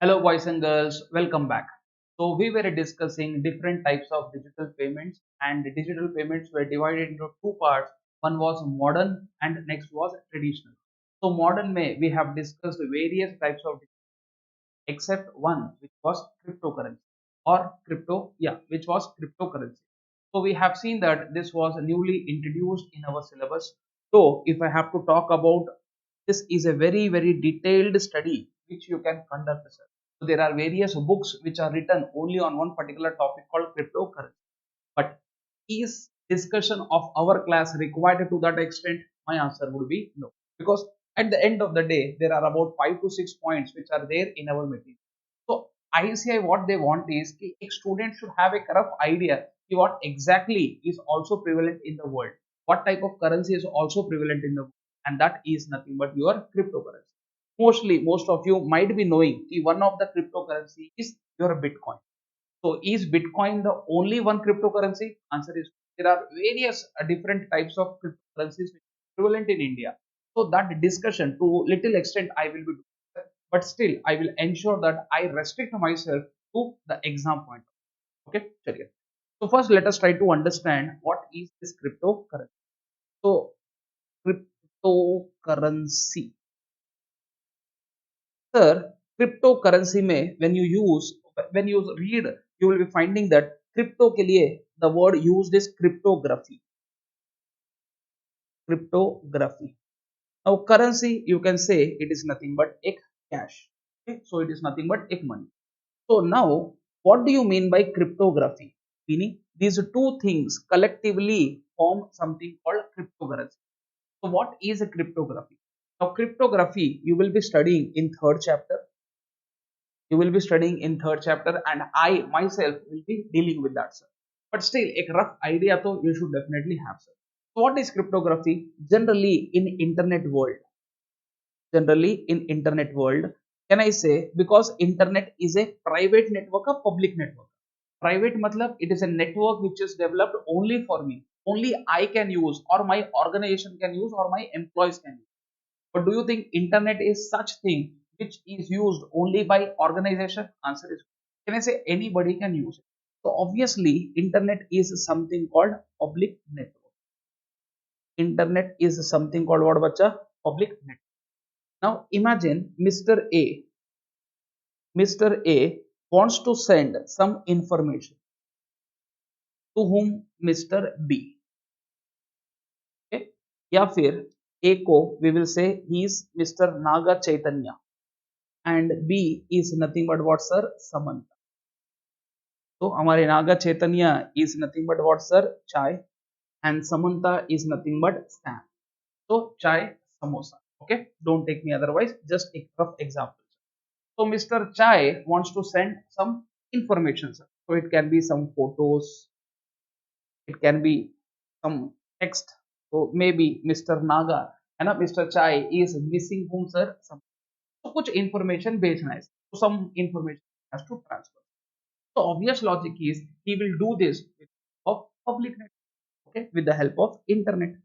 Hello, boys and girls, welcome back. So, we were discussing different types of digital payments, and the digital payments were divided into two parts. One was modern, and next was traditional. So, modern may we have discussed various types of except one, which was cryptocurrency or crypto, yeah, which was cryptocurrency. So, we have seen that this was newly introduced in our syllabus. So, if I have to talk about this, is a very detailed study which you can conduct, sir. So there are various books which are written only on one particular topic called cryptocurrency. But is discussion of our class required to that extent? My answer would be no. Because at the end of the day, there are about 5 to 6 points which are there in our material. So ICI, what they want is a student should have a rough idea what exactly is also prevalent in the world. What type of currency is also prevalent in the world, and that is nothing but your cryptocurrency. Mostly, most of you might be knowing one of the cryptocurrency is your Bitcoin. So is Bitcoin the only one cryptocurrency? Answer is there are various different types of cryptocurrencies which are prevalent in India. So that discussion to little extent I will be doing, but still I will ensure that I restrict myself to the exam point. Okay, चलिए. So first let us try to understand what is this cryptocurrency. So cryptocurrency, sir, cryptocurrency में when you read you will be finding that crypto के लिए the word used is cryptography. Now currency you can say it is nothing but ek cash. Okay, so it is nothing but ek money. So now what do you mean by cryptography? Meaning these two things collectively form something called cryptocurrency. So what is a cryptography? Now cryptography you will be studying in third chapter. You will be studying in third chapter, and I myself will be dealing with that, sir. But still a rough idea though you should definitely have, sir. So what is cryptography? Generally in internet world, can I say, because internet is a private network, a public network. Private matlab it is a network which is developed only for me, only I can use, or my organization can use, or my employees can use. But do you think internet is such thing which is used only by organization? Answer is, can I say, anybody can use it. So obviously internet is something called public network. Internet is something called what, bacha? Public network. Now imagine Mr. A wants to send some information to whom? Mr. B. Okay? या फिर A को we will say he is Mr. Naga Chaitanya, and B is nothing but what, sir? Samantha. तो हमारे Naga Chaitanya is nothing but what, sir? Chai, and Samantha is nothing but Sam. So chai, samosa. Okay, don't take me otherwise, just a rough example. So Mr. Chai wants to send some information, sir. So it can be some photos, it can be some text. So maybe Mr. Naga and Mr. Chai is missing whom, sir? Some. So कुछ information भेजना है, so some information has to transfer. So obvious logic is he will do this with of public network, okay, with the help of internet.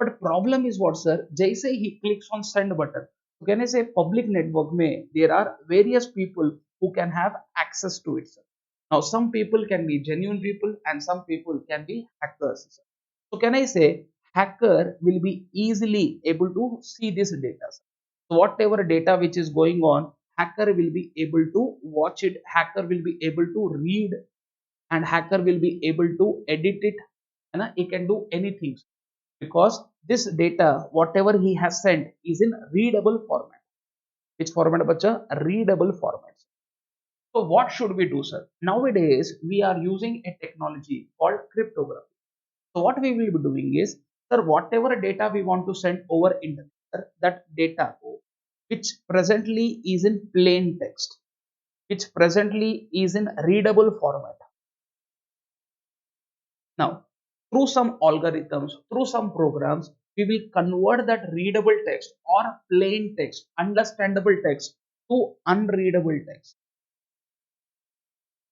But problem is what, sir? जैसे he clicks on send button, so can I say public network में there are various people who can have access to it, sir. Now some people can be genuine people and some people can be hackers, sir. So can I say hacker will be easily able to see this data, sir. So whatever data which is going on, hacker will be able to watch it, hacker will be able to read, and hacker will be able to edit it, and he can do anything because this data whatever he has sent is in readable format. Which format, bacha? Readable format. So what should we do, sir? Nowadays we are using a technology called cryptography. So what we will be doing is, sir, whatever data we want to send over internet, sir, that data which presently is in plain text, which presently is in readable format. Now, through some algorithms, through some programs, we will convert that readable text or plain text, understandable text, to unreadable text.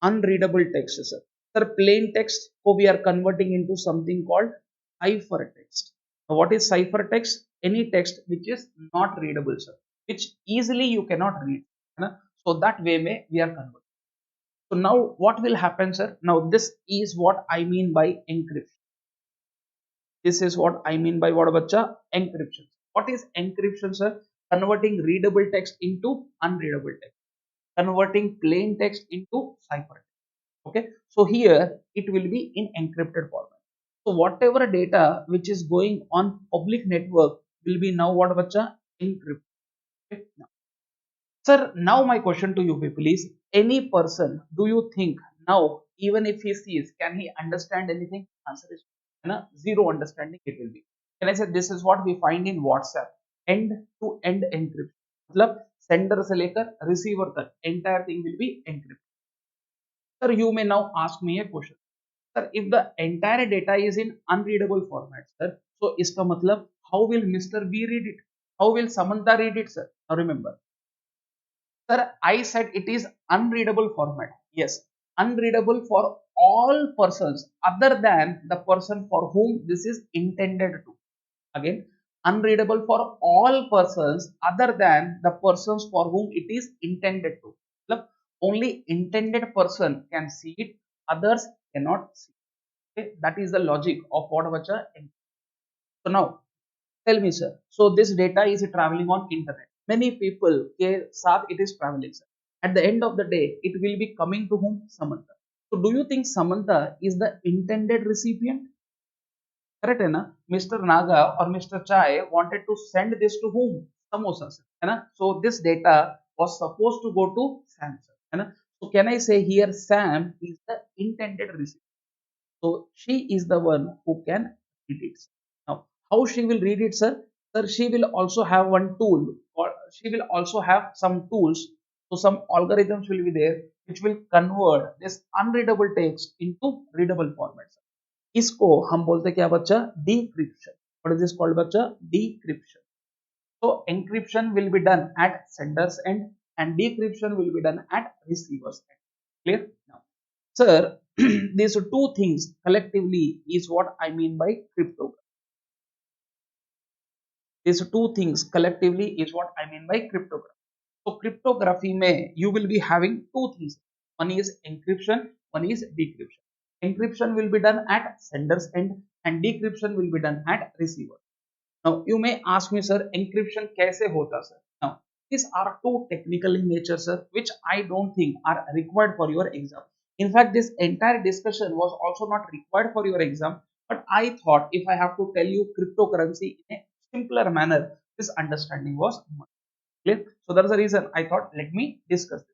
Unreadable text, sir. Sir, plain text we are converting into something called ciphertext. Now, what is ciphertext? Any text which is not readable, sir, which easily you cannot read. So that way may we are converting. So now what will happen, sir? Now this is what I mean by encryption. This is what I mean by what, bacha? Encryption. What is encryption, sir? Converting readable text into unreadable text. Converting plain text into cipher. Okay. So here it will be in encrypted format. So whatever data which is going on public network will be now what, bacha? Encrypted. Okay? Sir, now my question to you people is, any person, do you think now, even if he sees, can he understand anything? Answer is zero understanding it will be. Can I say this is what we find in WhatsApp, end to end encryption. मतलब sender से लेकर receiver तक entire thing will be encrypted. Sir, you may now ask me a question. Sir, if the entire data is in unreadable format, sir, so इसका मतलब how will Mr. B read it? How will Samantha read it, sir? Now remember, sir, I said it is unreadable format. Yes, unreadable for all persons other than the person for whom this is intended to. Again, unreadable for all persons other than the persons for whom it is intended to. Look, only intended person can see it, others cannot see. Okay? That is the logic of what bacha. So now tell me, sir. So this data is traveling on internet. Many people के साथ it is traveling, sir. At the end of the day, it will be coming to whom? Samantha. So do you think Samantha is the intended recipient? Correct है ना? Mr. Naga or Mr. Chai wanted to send this to whom? Samosa, sir. है ना? So this data was supposed to go to Sam, sir. है ना? So can I say here Sam is the intended recipient? So she is the one who can read it. Now, how she will read it, sir? Sir, she will also have one tool, or she will also have some tools. So some algorithms will be there which will convert this unreadable text into readable format. इसको हम बोलते क्या बच्चा? Decryption. What is this called, बच्चा? Decryption. So encryption will be done at sender's end and decryption will be done at receiver's end. Clear? Now, sir, these two things collectively is what I mean by cryptography. These two things collectively is what I mean by cryptography. So cryptography may you will be having two things. One is encryption, one is decryption. Encryption will be done at sender's end and decryption will be done at receiver. Now you may ask me, sir, encryption कैसे होता, sir? Now these are too technical in nature, sir, which I don't think are required for your exam. In fact, this entire discussion was also not required for your exam, but I thought if I have to tell you cryptocurrency in a simpler manner, this understanding was much clear. So that's the reason I thought let me discuss this.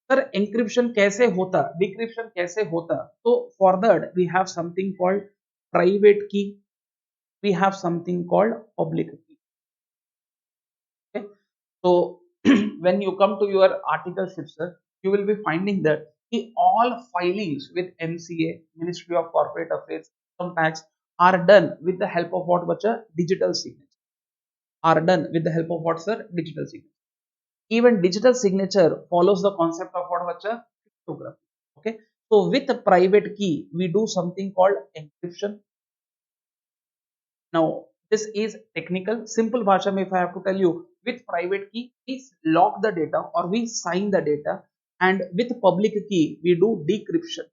Sir, encryption कैसे होता, decryption कैसे होता? So for that we have something called private key, we have something called public key. Okay? So when you come to your articleship, sir, you will be finding that all filings with MCA, Ministry of Corporate Affairs, Income Tax are done with the help of what, bacha? Digital signature. Are done with the help of what, sir? Digital signature. Even digital signature follows the concept of what, bacha? Cryptography. Okay. So with a private key, we do something called encryption. Now, this is technical. Simple bhasha mein if I have to tell you, with private key, we lock the data or we sign the data, and with public key, we do decryption.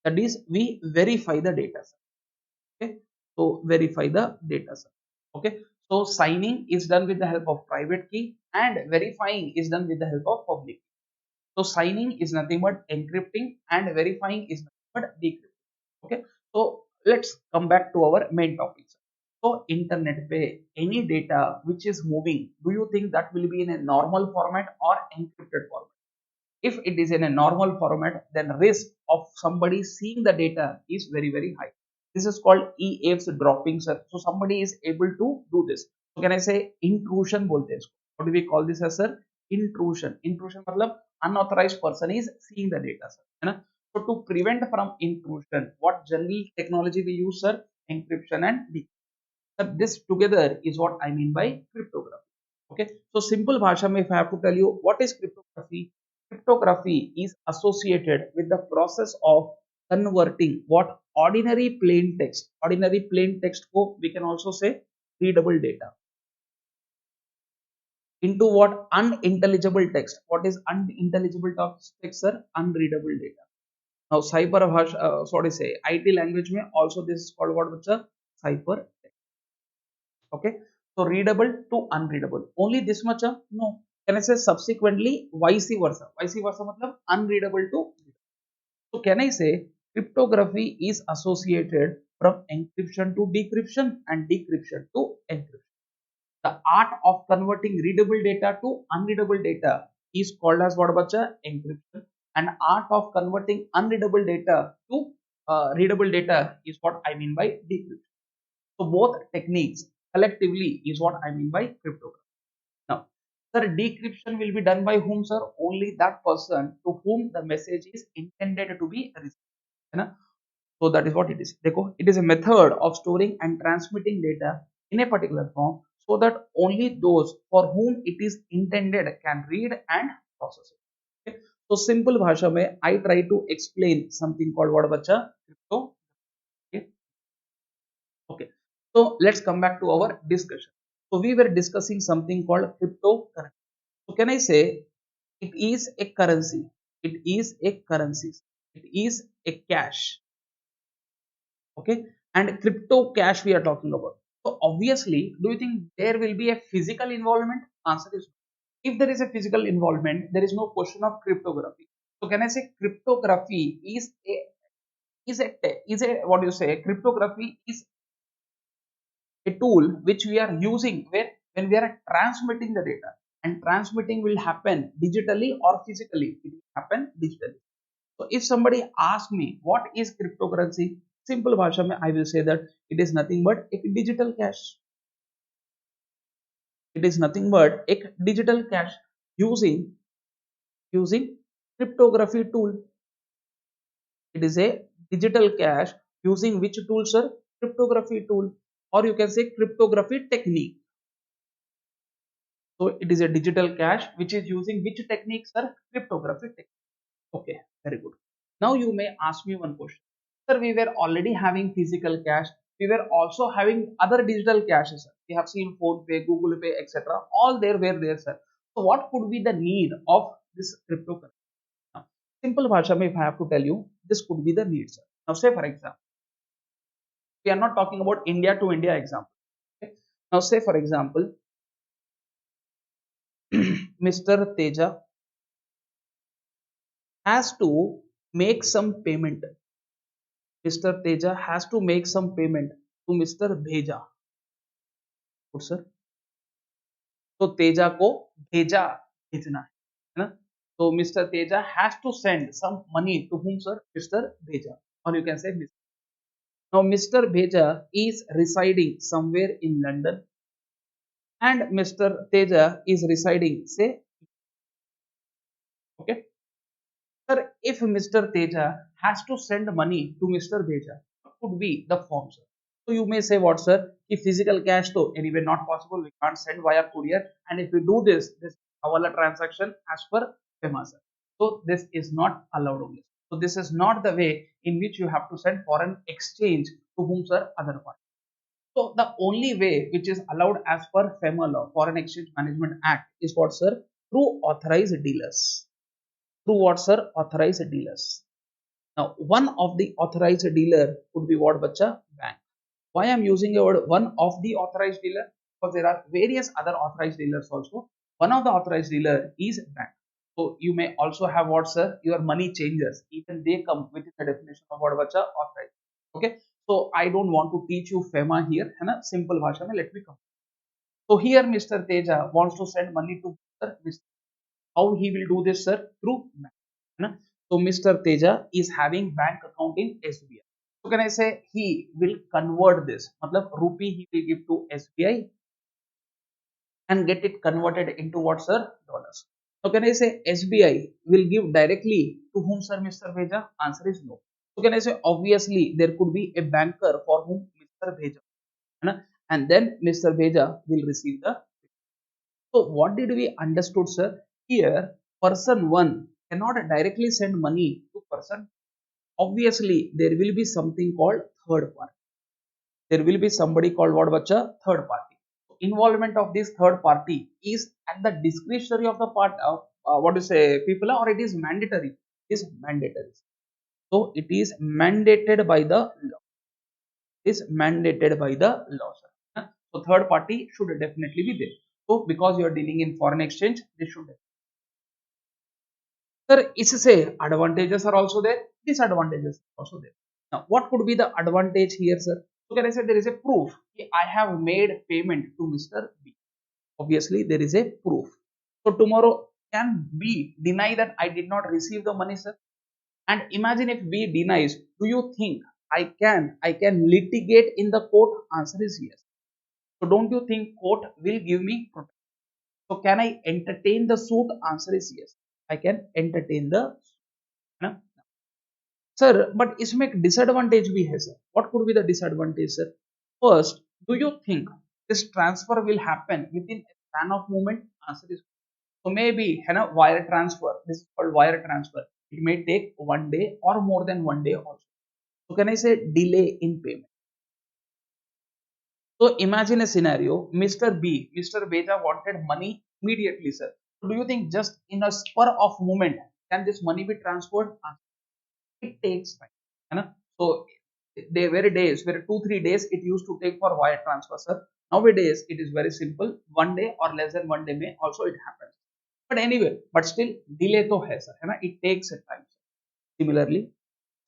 That is, we verify the data. Okay, so verify the data. Okay, so signing is done with the help of private key, and verifying is done with the help of public. So signing is nothing but encrypting, and verifying is nothing but decrypting. Okay, so let's come back to our main topic. So internet पे any data which is moving, do you think that will be in a normal format or encrypted format? If it is in a normal format, then risk of somebody seeing the data is very high. This is called EAF's dropping, sir. So somebody is able to do this. So can I say intrusion बोलते हैं इसको? What do we call this as, sir? Intrusion. Intrusion मतलब unauthorized person is seeing the data, sir. है ना? So to prevent from intrusion, what general technology we use, sir? Encryption and decryption. This together is what I mean by cryptography. Okay, so simple bhasha mein if I have to tell you what is cryptography, cryptography is associated with the process of converting what ordinary plain text ko we can also say readable data. into what? Unintelligible text. What is unintelligible text, sir? Unreadable data. Now cyber bhasha, sorry say IT language mein also this is called what bacha? Cyber text. Okay, so readable to unreadable, only this much? No, can I say subsequently vice versa? Vice versa matlab unreadable to readable. So can I say cryptography is associated from encryption to decryption and decryption to encryption. The art of converting readable data to unreadable data is called as what bacha? Encryption. And art of converting unreadable data to readable data is what I mean by decryption. So both techniques collectively is what I mean by cryptography. Now, sir, decryption will be done by whom, sir? Only that person to whom the message is intended to be received. है ना? So that is what it is. देखो, it is a method of storing and transmitting data in a particular form so that only those for whom it is intended can read and process it. Okay? So simple भाषा में I try to explain something called what बच्चा? Crypto. Okay. Okay. So let's come back to our discussion. So we were discussing something called cryptocurrency. So can I say it is a currency? It is a currency. It is a cash. Okay, and crypto cash we are talking about. So obviously, do you think there will be a physical involvement? Answer is no. If there is a physical involvement, there is no question of cryptography. So can I say cryptography is a what do you say? Cryptography is a tool which we are using where when we are transmitting the data, and transmitting will happen digitally or physically. It will happen digitally. So if somebody asks me what is cryptocurrency, simple bhasha mein I will say that it is nothing but a digital cash. It is nothing but a digital cash using cryptography tool. It is a digital cash using which tool, sir? Cryptography tool, or you can say cryptography technique. So it is a digital cash which is using which technique, sir? Cryptography technique. Okay, very good. Now you may ask me one question. Sir, we were already having physical cash. We were also having other digital caches. Sir. We have seen Phone Pay, Google Pay, etc. All there were there, sir. So what could be the need of this cryptocurrency? Now, simple bhasha mein if I have to tell you, this could be the need, sir. Now say for example, we are not talking about India to India example. Okay? Now say for example, Mr. Teja has to make some payment. Mr. Teja has to make some payment to Mr. Bheja. Good, sir. तो तेजा को भेजना है ना. So Mr. Teja has to send some money to whom, sir? Mr. Bheja, or you can say Mr. Now Mr. Bheja is residing somewhere in London and Mr. Teja is residing say, okay, sir, if Mr. Teja has to send money to Mr. Bheja, what could be the form, sir? So you may say what, sir? If physical cash though anyway not possible, we can't send via courier, and if we do this hawala transaction as per FEMA, sir. So this is not allowed only. So this is not the way in which you have to send foreign exchange to whom, sir? Other party. So the only way which is allowed as per FEMA law, Foreign Exchange Management Act, is what, sir? Through authorized dealers. Through what, sir? Authorized dealers. Now one of the authorized dealer could be what, bacha? Bank. Why I'm using a word one of the authorized dealer? Because there are various other authorized dealers also. One of the authorized dealer is bank. So you may also have what, sir? Your money changers. Even they come within the definition of what, bacha? Authorized. Okay. So I don't want to teach you FEMA here. है ना? Simple भाषा में let me come. So here Mr. Teja wants to send money to Mr. How he will do this, sir? Through bank. है ना? So Mr. Teja is having bank account in SBI. So can I say he will convert this? मतलब rupee he will give to SBI and get it converted into what, sir? Dollars. So can I say SBI will give directly to whom, sir? Mr. Bheja? Answer is no. So can I say obviously there could be a banker for whom Mr. Bheja, है ना? And then Mr. Bheja will receive the. So what did we understood, sir? Here person 1 cannot directly send money to person. Obviously there will be something called third party. There will be somebody called what, bacha? Third party. Involvement of this third party is at the discretionary of the part of what to say people, or it is mandatory. It is mandatory. So it is mandated by the law. Is mandated by the law, sir. So third party should definitely be there. So because you are dealing in foreign exchange, this should. Sir, say advantages are also there, disadvantages are also there. Now what could be the advantage here, sir? So can I say there is a proof, I have made payment to Mr. B. Obviously there is a proof. So tomorrow can B deny that I did not receive the money, sir? And imagine if B denies, do you think I can litigate in the court? Answer is yes. So don't you think court will give me protection? So can I entertain the suit? Answer is yes. I can entertain the suit. Sir, but इसमें एक disadvantage भी है, sir. What could be the disadvantage, sir? First, do you think this transfer will happen within a span of moment? Answer is so maybe है ना wire transfer. This is called wire transfer. It may take 1 day or more than 1 day also. So can I say delay in payment? So imagine a scenario, Mr. B, Mr. Beja wanted money immediately, sir. So do you think just in a spur of moment can this money be transferred? It takes time. है ना? So there were days where 2-3 days it used to take for wire transfer, sir. Nowadays it is very simple. 1 day or less than 1 day may also it happens. But anyway, but still delay to hai, sir. है ना? It takes a time. Similarly,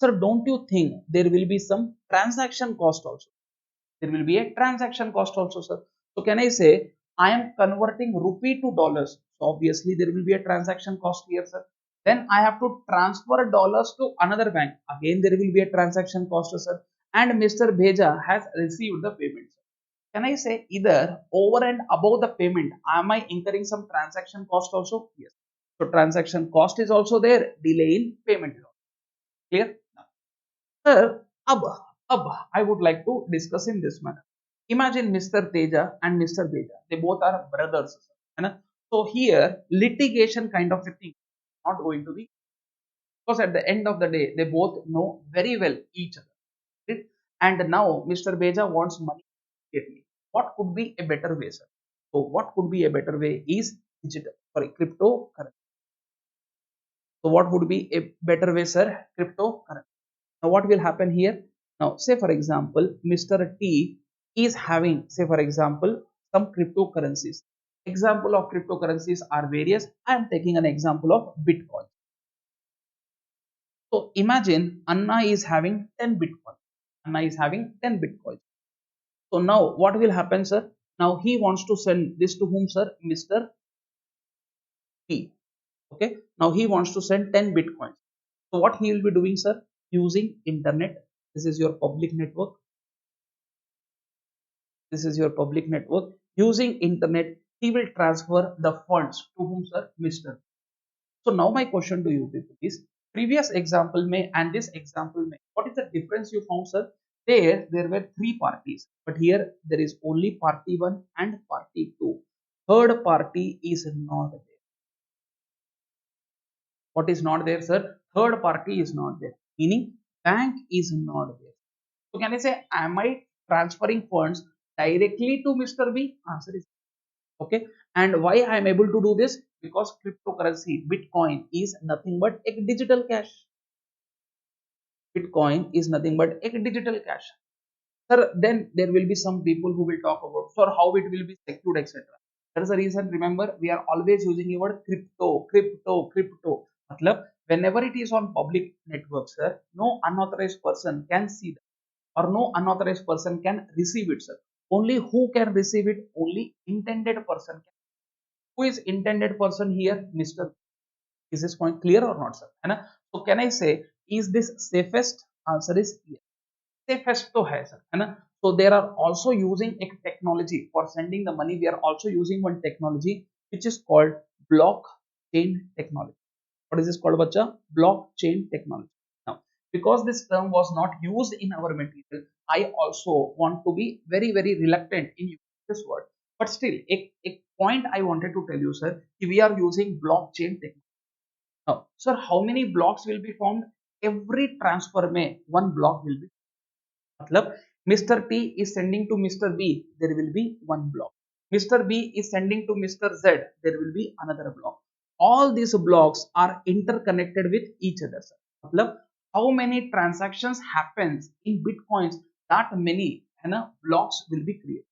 sir, don't you think there will be some transaction cost also? There will be a transaction cost also, sir. So can I say I am converting rupee to dollars? So obviously there will be a transaction cost here, sir. Then I have to transfer dollars to another bank. Again there will be a transaction cost, sir. And Mr. Bheja has received the payment. Can I say either over and above the payment, am I incurring some transaction cost also? Yes. So transaction cost is also there. Delay in payment. Clear? Sir, अब I would like to discuss in this manner. Imagine Mr. Teja and Mr. Beja. They both are brothers. है ना? So here litigation kind of a thing not going to be, because at the end of the day they both know very well each other. Right? And now Mr. Beja wants money immediately. What could be a better way, sir? So what could be a better way is digital, sorry, cryptocurrency. So what would be a better way, sir? Cryptocurrency. Now what will happen here? Now say for example, Mr. T is having, say for example, some cryptocurrencies. Example of cryptocurrencies are various. I am taking an example of Bitcoin. So imagine Anna is having 10 Bitcoin. Anna is having 10 Bitcoin. So now what will happen, sir? Now he wants to send this to whom, sir? Mr. T. Okay. Now he wants to send 10 Bitcoins. So what he will be doing, sir? Using internet. This is your public network. This is your public network. Using internet, he will transfer the funds to whom, sir? Mr. So now my question to you people is, previous example may and this example may, what is the difference you found, sir? There were three parties, but here there is only party one and party two. Third party is not there. What is not there, sir? Third party is not there. Meaning bank is not there. So can I say, am I transferring funds directly to Mr. B? Answer is okay. And why I am able to do this? Because cryptocurrency, Bitcoin is nothing but a digital cash. Bitcoin is nothing but a digital cash. Sir, then there will be some people who will talk about, sir, how it will be secured, etc. That is the reason, remember, we are always using the word crypto. Matlab, whenever it is on public network, sir, no unauthorized person can see that, or no unauthorized person can receive it, sir. Only who can receive it? Only intended person can. Who is intended person here? Mr. Is this point clear or not, sir? है ना? So can I say, is this safest? Answer is yes. Safest तो है, sir, है ना? So there are also using a technology for sending the money. We are also using one technology which is called blockchain technology. What is this called, bacha? Blockchain technology. Now, because this term was not used in our material, I also want to be very reluctant in using this word. But still, a point I wanted to tell you, sir, we are using blockchain technology. Now, sir, how many blocks will be formed? Every transfer may one block will be. मतलब Mr. T is sending to Mr. B, there will be one block. Mr. B is sending to Mr. Z, there will be another block. All these blocks are interconnected with each other. Sir. मतलब how many transactions happens in bitcoins, that many blocks will be created.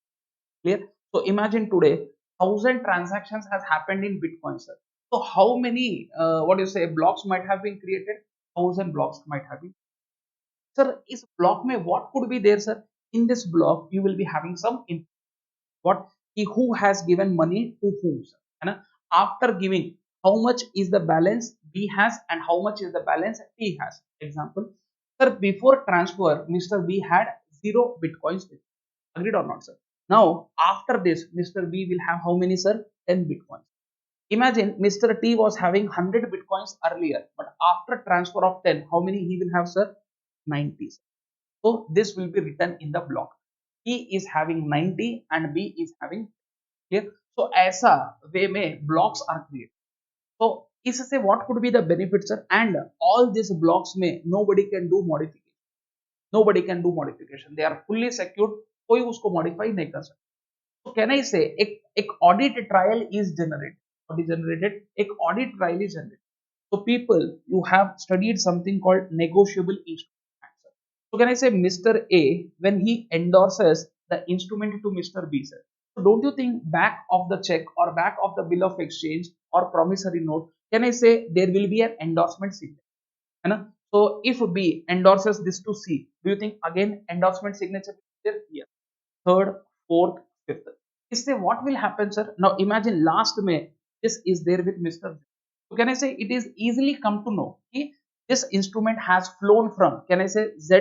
Clear? So imagine today 1,000 transactions has happened in Bitcoin, sir. So how many what do you say blocks might have been created? 1,000 blocks might have been. Sir, is block mein what could be there, sir? In this block, you will be having some input. What he who has given money to whom, sir. After giving, how much is the balance B has and how much is the balance T has? Example, sir, before transfer, Mr. B had 0 bitcoins with. Agreed or not, sir? Now, after this, Mr. B will have how many, sir? 10 bitcoins. Imagine Mr. T was having 100 bitcoins earlier, but after transfer of 10, how many he will have, sir? 90. So this will be written in the block. T is having 90 and B is having. Clear? So ऐसा way में blocks are created. So इससे what could be the benefits, sir? And all these blocks में nobody can do modification. Nobody can do modification. They are fully secured. कोई उसको modify नहीं कर सकता. So can I say एक audit trail is generated. What is generated? एक audit trail is generated. So people, you have studied something called negotiable instrument. So can I say Mr. A, when he endorses the instrument to Mr. B, sir? So don't you think back of the check or back of the bill of exchange or promissory note, can I say there will be an endorsement signature? So if B endorses this to C, do you think again endorsement signature is there? Yes. Third, fourth, fifth. Is say what will happen, sir? Now imagine last May this is there with Mr. Z. So can I say it is easily come to know कि this instrument has flown from, can I say Z,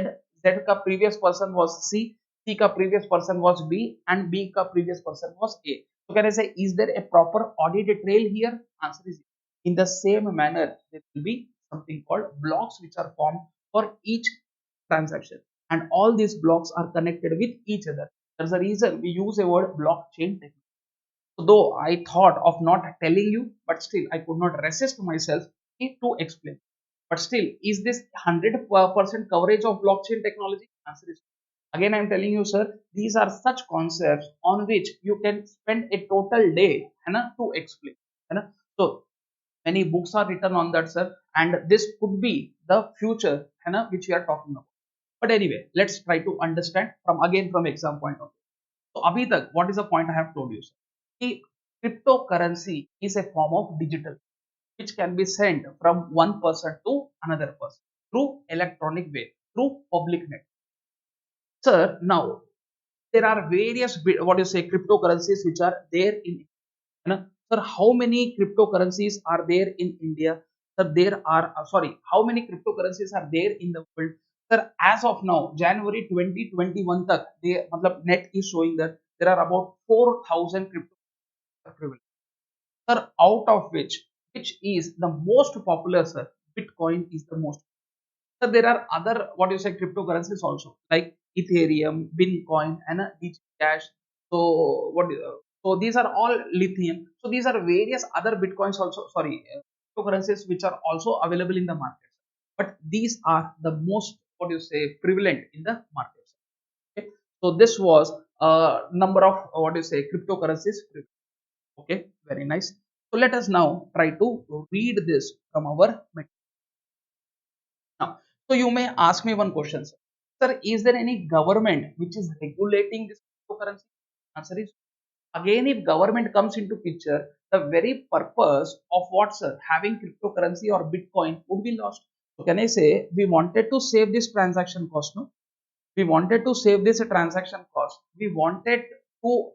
Z का previous person was C, C का previous person was B and B का previous person was A. So can I say is there a proper audit trail here? Answer is yes. In the same manner there will be something called blocks which are formed for each transaction, and all these blocks are connected with each other. That's the reason we use a word blockchain technology. So though I thought of not telling you, but still I could not resist myself to explain. But still, is this 100% coverage of blockchain technology? Answer is no. Again, I am telling you, sir, these are such concepts on which you can spend a total day to explain. So many books are written on that, sir, and this could be the future which we are talking about. But anyway, let's try to understand from exam point of view. So abhi tak, what is the point I have told you, sir? कि cryptocurrency is a form of digital which can be sent from one person to another person through electronic way, through public net. Sir, now there are various what you say cryptocurrencies which are there in. Sir, how many cryptocurrencies are there in India? Sir, there are sorry, how many cryptocurrencies are there in the world? Sir, as of now, January 2021 tak, they, net is showing that there are about 4,000 cryptocurrencies. Sir, out of which is the most popular, sir? Bitcoin is the most. So there are other what you say cryptocurrencies also like Ethereum, Bitcoin, and Cash. So so these are all lithium. So these are various other bitcoins also. Sorry, cryptocurrencies which are also available in the market. But these are the most what you say prevalent in the market. Okay. So this was a number of what you say cryptocurrencies. Okay, very nice. So let us now try to read this from our material. Now, so you may ask me one question, sir. Sir, is there any government which is regulating this cryptocurrency? Answer is again, if government comes into picture, the very purpose of what, sir, having cryptocurrency or Bitcoin would be lost. So can I say we wanted to save this transaction cost? No, we wanted to save this transaction cost. We wanted to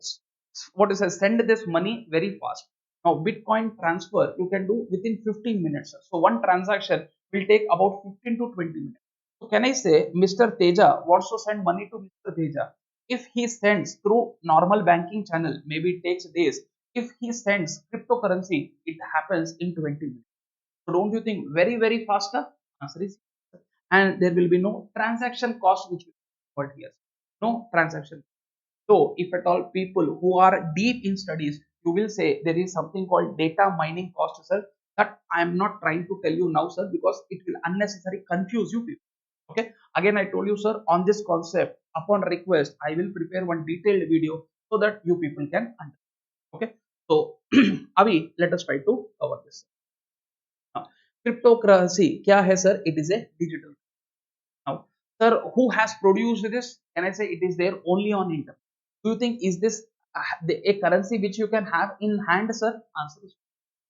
what is send this money very fast. Now Bitcoin transfer you can do within 15 minutes. So one transaction will take about 15 to 20 minutes. So can I say Mr. Teja wants to send money to Mr. Teja? If he sends through normal banking channel, maybe it takes days. If he sends cryptocurrency, it happens in 20 minutes. So don't you think very faster? Answer is yes. And there will be no transaction cost which will be involved here. No transaction. So if at all people who are deep in studies, you will say there is something called data mining cost, sir. That I am not trying to tell you now, sir, because it will unnecessarily confuse you people. Okay. Again, I told you, sir, on this concept, upon request, I will prepare one detailed video so that you people can understand. Okay, so अभी let us try to cover this. Now, cryptocurrency क्या है sir? It is a digital. Now, sir, who has produced this? Can I say it is there only on internet? Do you think is this a currency which you can have in hand, sir? Answer is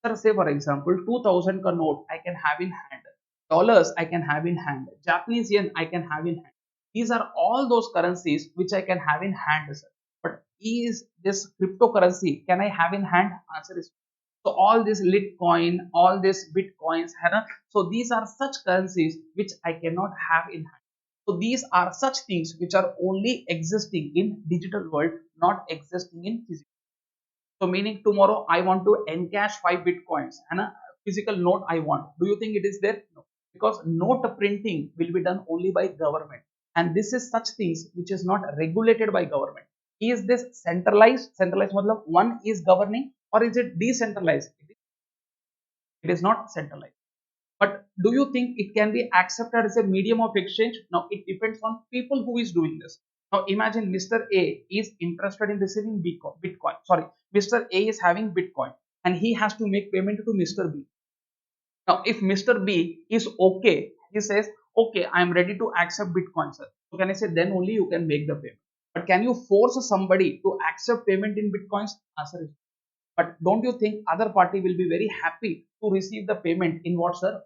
sir. Say for example, 2000 ka note I can have in hand, dollars I can have in hand, Japanese yen I can have in hand. These are all those currencies which I can have in hand, sir. But is this cryptocurrency can I have in hand? Answer is so. All this Litecoin, all these bitcoins, है ना? So these are such currencies which I cannot have in hand. So these are such things which are only existing in digital world, not existing in physical. So meaning tomorrow I want to encash 5 bitcoins and a physical note I want. Do you think it is there? No. Because note printing will be done only by government. And this is such things which is not regulated by government. Is this centralized? Centralized matlab one is governing, or is it decentralized? It is not centralized. But do you think it can be accepted as a medium of exchange? Now it depends on people who is doing this. Now imagine Mr. A is interested in receiving Bitcoin. Sorry, Mr. A is having Bitcoin and he has to make payment to Mr. B. Now if Mr. B is okay, he says, okay, I am ready to accept Bitcoin, sir. So can I say then only you can make the payment. But can you force somebody to accept payment in Bitcoins? Answer is but don't you think other party will be very happy to receive the payment in what, sir?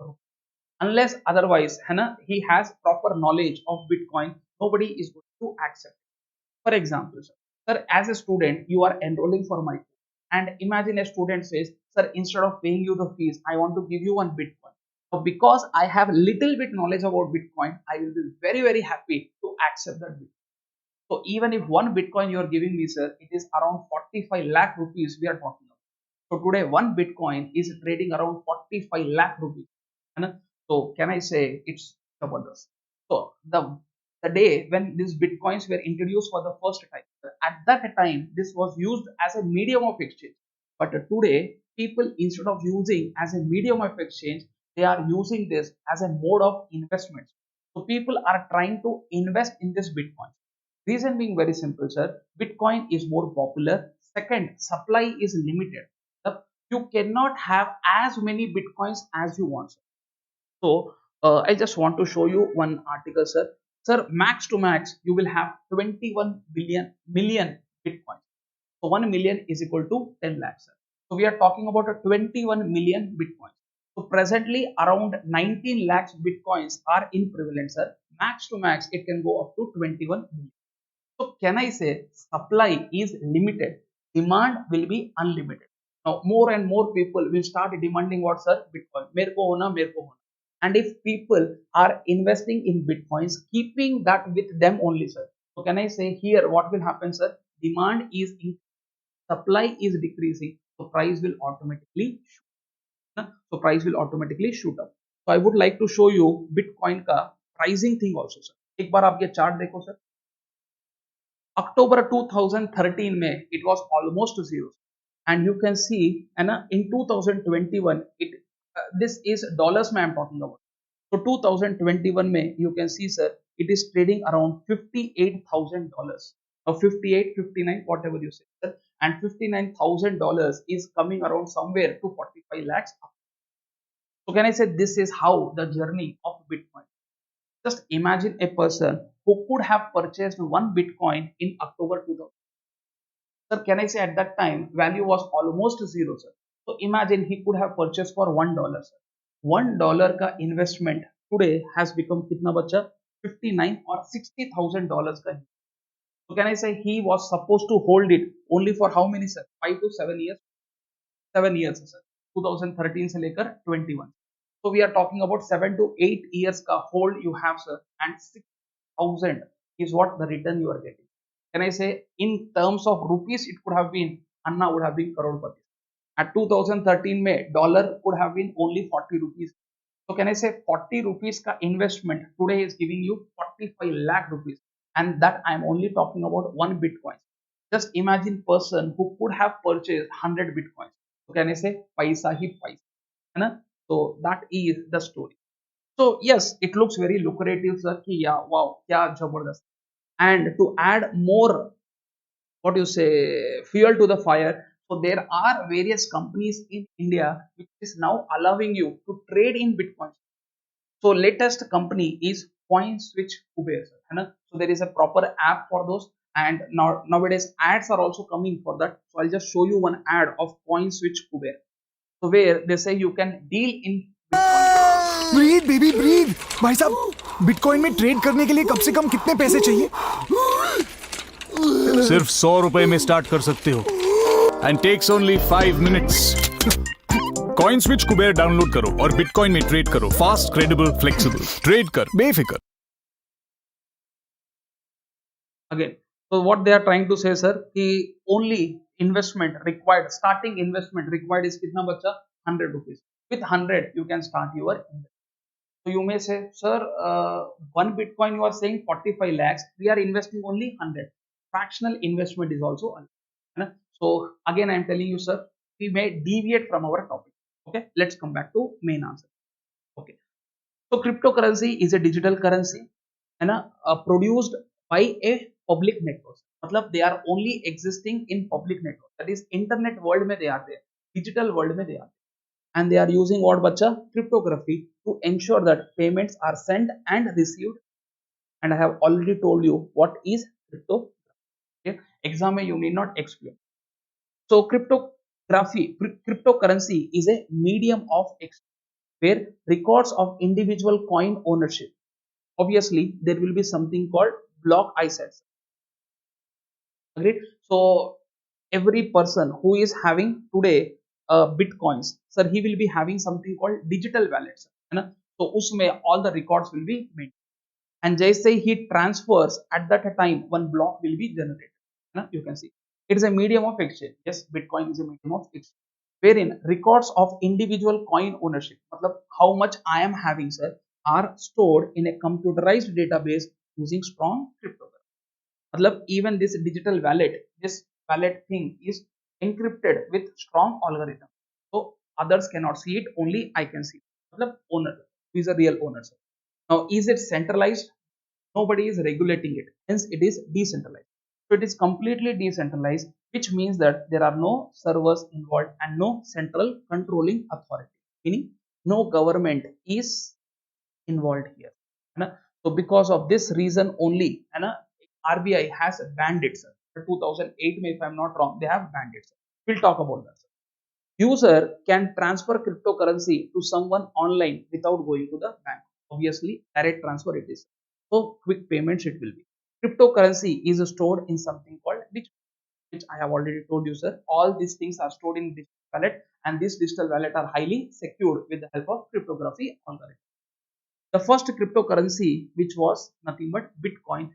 Unless otherwise he has proper knowledge of Bitcoin, nobody is going to accept it. For example, sir, as a student you are enrolling for my course, and imagine a student says, sir, instead of paying you the fees I want to give you one Bitcoin. So because I have little bit knowledge about Bitcoin, I will be very happy to accept that Bitcoin. So even if one Bitcoin you are giving me, sir, it is around 45 lakh rupees we are talking about. So today one Bitcoin is trading around 45 lakh rupees. So can I say it's Zabardast? So the day when these Bitcoins were introduced for the first time, at that time this was used as a medium of exchange. But today people instead of using as a medium of exchange, they are using this as a mode of investment. So people are trying to invest in this Bitcoin. Reason being very simple, sir. Bitcoin is more popular. Second, supply is limited. You cannot have as many Bitcoins as you want, sir. So I just want to show you one article, sir. Sir, max to max, you will have 21 million Bitcoins. So 1 million is equal to 10 lakhs, sir. So we are talking about a 21 million Bitcoins. So presently around 19 lakhs Bitcoins are in prevalence, sir. Max to max, it can go up to 21 million. So can I say supply is limited, demand will be unlimited. Now more and more people will start demanding what, sir? Bitcoin. मेरे को होना, मेरे को होना. And if people are investing in Bitcoins, keeping that with them only, sir. So can I say here what will happen, sir? Demand is increasing, supply is decreasing, so price will automatically shoot. So price will automatically shoot up. So I would like to show you Bitcoin का pricing thing also, sir. एक बार आप ये chart देखो, sir. October 2013 में it was almost zero, and you can see and in 2021 it this is dollars में I'm talking about. So 2021 में you can see, sir, it is trading around $58,000 or 58, 59, whatever you say, sir, and $59,000 is coming around somewhere to 45 lakhs. So can I say this is how the journey of Bitcoin. Just imagine a person who could have purchased one Bitcoin in October 2000. Sir, can I say at that time value was almost zero, sir. So imagine he could have purchased for $1, sir. $1 का investment today has become कितना बच्चा? 59 or $60,000 का. So can I say he was supposed to hold it only for how many, sir? 5 to 7 years. 7 years, sir. 2013 से लेकर 21. So we are talking about 7 to 8 years का hold you have, sir, and 6,000 is what the return you are getting. Can I say in terms of rupees it could have been Anna would have been crorepati. At 2013 में dollar could have been only 40 rupees. So can I say 40 rupees ka investment today is giving you 45 lakh rupees, and that I am only talking about one Bitcoin. Just imagine person who could have purchased 100 Bitcoins. So can I say paisa hi paisa, है ना? So that is the story. So yes, it looks very lucrative, sir. कि yeah, wow, क्या जबरदस्त. And to add more, what you say, fuel to the fire. So there are various companies in India which is now allowing you to trade in Bitcoin. So latest company is CoinSwitch Kuber, है ना? So there is a proper app for those, and now nowadays ads are also coming for that. So I'll just show you one ad of CoinSwitch Kuber. So where they say you can deal in Bitcoin. Breathe baby breathe. भाई साहब bitcoin में trade करने के लिए कम से कम कितने पैसे चाहिए? सिर्फ 100 रुपए में स्टार्ट कर सकते हो and takes only 5 minutes. CoinSwitch Kuber download करो और बिटकॉइन में ट्रेड करो। Fast, credible, flexible. ट्रेड कर बेफिक्र। Again, so what they are trying to say, sir, कि only investment required, starting investment required is कितना बच्चा? 100 rupees. With 100 you can start your investment. So you may say, sir, one Bitcoin you are saying 45 lakhs. We are investing only 100. Fractional investment is also allowed. So again, I am telling you, sir, we may deviate from our topic. Okay, let's come back to main answer. Okay, so cryptocurrency is a digital currency, है ना, produced by a public network. मतलब they are only existing in public network. That is internet world में they are there, digital world में they are there. And they are using what bacha? Cryptography to ensure that payments are sent and received. And I have already told you what is cryptography. Okay? Exam you need not explain. So cryptocurrency is a medium of exchange where records of individual coin ownership. Obviously there will be something called block assets. Agreed? So every person who is having today bitcoins, sir, he will be having something called digital wallets, है ना? So उसमें all the records will be made, and जैसे he transfers at that time one block will be generated, है ना? You can see it is a medium of exchange. Yes, Bitcoin is a medium of exchange wherein records of individual coin ownership, मतलब how much I am having, sir, are stored in a computerized database using strong cryptography. मतलब even this digital wallet, this wallet thing is encrypted with strong algorithm, so others cannot see it, only I can see it. मतलब owner, who is a real owner, sir. Now is it centralized? Nobody is regulating it, hence it is decentralized. So it is completely decentralized, which means that there are no servers involved and no central controlling authority, meaning no government is involved here, है ना? So because of this reason only, है ना, RBI has banned it, sir. 2008 में, if I am not wrong, they have banned it, sir. We'll talk about that, sir. User can transfer cryptocurrency to someone online without going to the bank. Obviously, direct transfer it is. So quick payments it will be. Cryptocurrency is stored in something called digital, which I have already told you, sir. All these things are stored in digital wallet, and this digital wallet are highly secured with the help of cryptography algorithm. The first cryptocurrency, which was nothing but Bitcoin,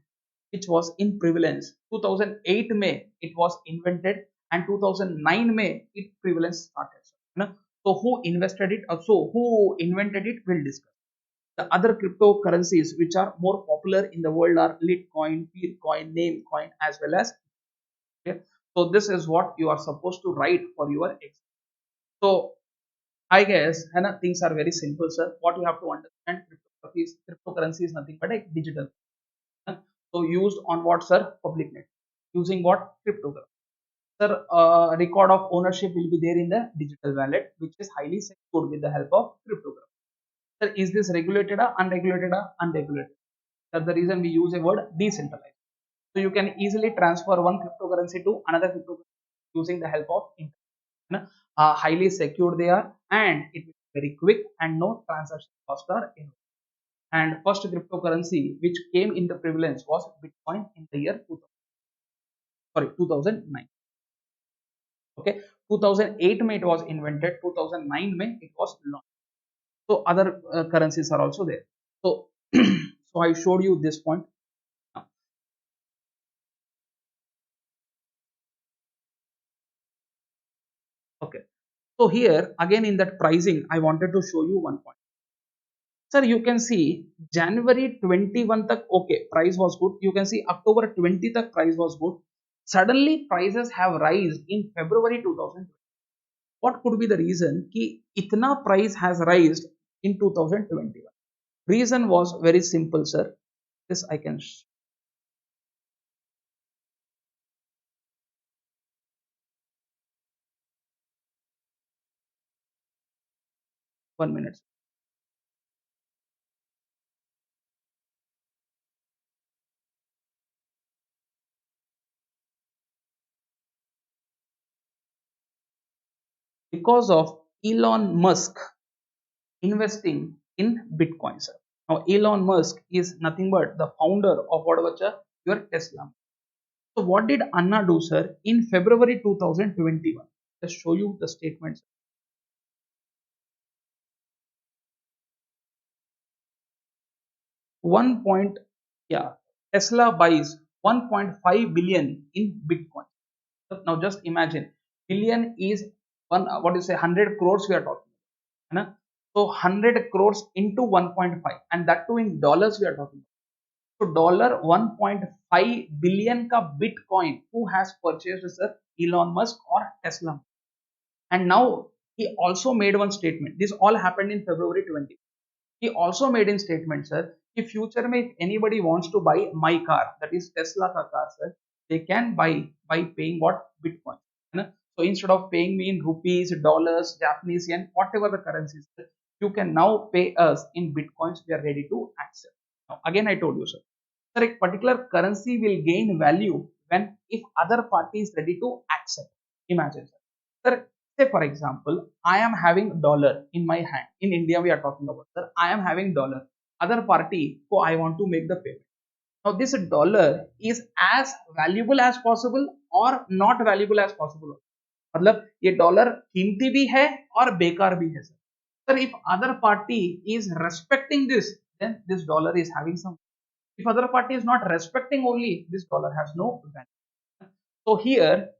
which was in prevalence 2008 May it was invented, and 2009 May its prevalence started. So who invested it? So who invented it? We'll discuss. The other cryptocurrencies which are more popular in the world are Litecoin, Peercoin, Namecoin, as well as. Okay? So this is what you are supposed to write for your exam. So I guess things are very simple, sir. What you have to understand, cryptocurrency is nothing but a digital. So used on what, sir? Public net. Using what? Cryptocurrency. Sir, record of ownership will be there in the digital wallet, which is highly secured with the help of cryptography. Sir, is this regulated or unregulated or unregulated? That's the reason we use a word decentralized. So you can easily transfer one cryptocurrency to another cryptocurrency using the help of internet. Highly secured they are, and it is very quick, and no transaction cost are involved. And first cryptocurrency which came into prevalence was Bitcoin in the year 2009. Okay, 2008 May it was invented, 2009 May it was launched. So other currencies are also there. So so I showed you this point. Okay, so here again in that pricing I wanted to show you one point. Sir, you can see January 21 tak okay, price was good. You can see October 20 tak price was good. Suddenly prices have risen in February 2020. What could be the reason कि इतना price has risen in 2021? Reason was very simple, sir. This I can. 1 minute. Because of Elon Musk investing in Bitcoin, sir. Now, Elon Musk is nothing but the founder of what was your Tesla. So, what did Anna do, sir, in February 2021? Just show you the statements. 1 point, yeah, Tesla buys 1.5 billion in Bitcoin. Now, just imagine, billion is one, what do you say, 100 crores we are talking. Right? So 100 crores into 1.5, and that too in dollars we are talking. So dollar 1.5 billion ka Bitcoin who has purchased, sir? Elon Musk or Tesla. And now he also made one statement. This all happened in February 20. He also made in statement, sir, if future mein if anybody wants to buy my car, that is Tesla ka car, sir, they can buy by paying what? Bitcoin. So instead of paying me in rupees, dollars, Japanese yen, whatever the currencies, you can now pay us in Bitcoins. We are ready to accept. Now, again, I told you, sir, a particular currency will gain value when if other party is ready to accept. Imagine, sir, say for example, I am having dollar in my hand. In India, we are talking about, sir, I am having dollar. Other party, so I want to make the payment. Now, this dollar is as valuable as possible or not valuable as possible. मतलब ये dollar कीमती भी है और बेकार भी है, sir. If other party is respecting this, then this dollar is having some. If other party is not respecting only, this dollar has no value. So here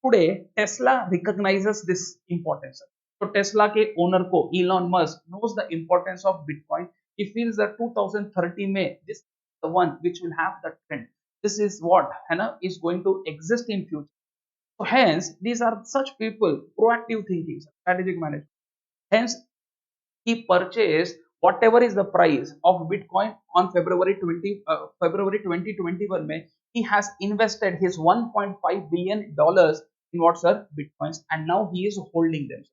today Tesla recognizes this importance. So Tesla के owner को Elon Musk knows the importance of Bitcoin. He feels that 2030 में this is the one which will have the trend. This is what is going to exist in future. So hence these are such people proactive thinking, strategic management. Hence he purchased whatever is the price of Bitcoin on February 2021 May. He has invested his 1.5 billion dollars in what, sir? Bitcoins, and now he is holding them.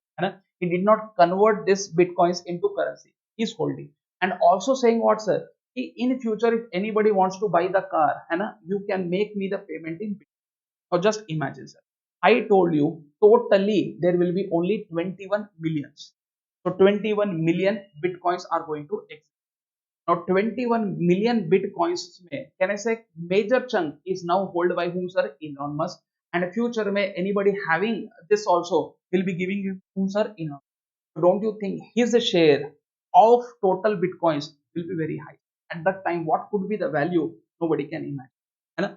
He did not convert this Bitcoins into currency. He is holding, and also saying what, sir? In future, if anybody wants to buy the car, you can make me the payment in Bitcoin. Now just imagine, sir. I told you totally there will be only 21 millions. So 21 million bitcoins are going to exist. Now 21 million bitcoins में, can I say major chunk is now held by whom, sir? Elon Musk. And future में anybody having this also will be giving you whom, sir? Elon. So don't you think his share of total bitcoins will be very high? At that time, what could be the value? Nobody can imagine.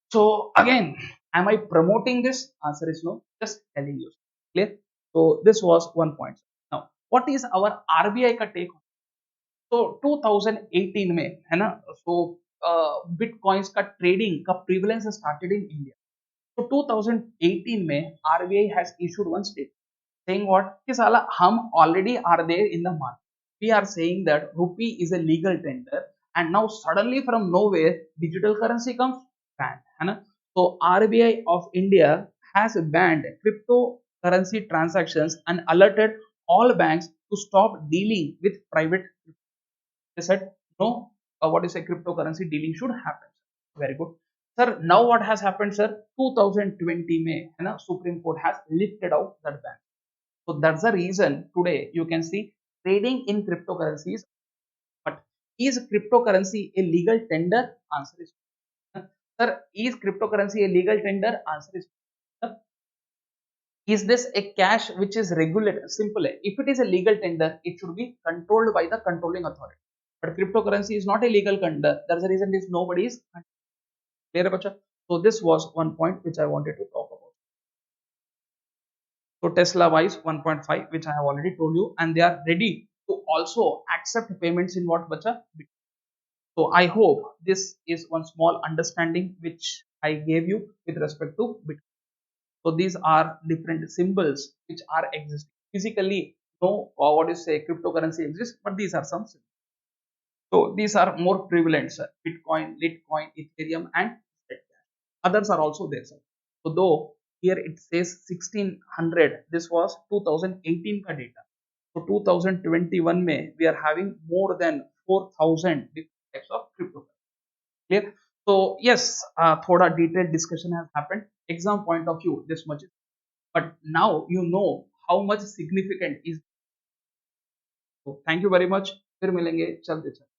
So again, am I promoting this? Answer is no. Just telling you. Clear? So this was one point. Now, what is our RBI का take? So 2018 में है ना? So bitcoins का trading का prevalence started in India. So 2018 में RBI has issued one statement saying what? कि साला हम already are there in the market. We are saying that rupee is a legal tender, and now suddenly from nowhere digital currency comes banned. है ना? So RBI of India has banned cryptocurrency transactions and alerted all banks to stop dealing with private. They said no. What is a cryptocurrency dealing should happen. Very good, sir. Now what has happened, sir? 2020 May, Supreme Court has lifted out that ban. So that's the reason today you can see trading in cryptocurrencies. But is cryptocurrency a legal tender? Answer is no. Sir, is cryptocurrency a legal tender? Answer is no. Is this a cash which is regulated? Simple. If it is a legal tender, it should be controlled by the controlling authority. But cryptocurrency is not a legal tender. That's the reason is nobody is clear, bacha. So this was one point which I wanted to talk about. So Tesla wise 1.5, which I have already told you, and they are ready to also accept payments in what, bacha? So I hope this is one small understanding which I gave you with respect to Bitcoin. So these are different symbols which are existing physically. No, what is say cryptocurrency exists, but these are some symbols. So these are more prevalent, sir. Bitcoin, Litecoin, Ethereum, and others are also there, sir. So though here it says 1600, this was 2018 ka data. So 2021 में we are having more than 4,000 different types of cryptocurrency. Clear? So yes, थोड़ा detailed discussion has happened. Exam point of view, this much. But now you know how much significant is. So thank you very much. फिर मिलेंगे चलते चलते.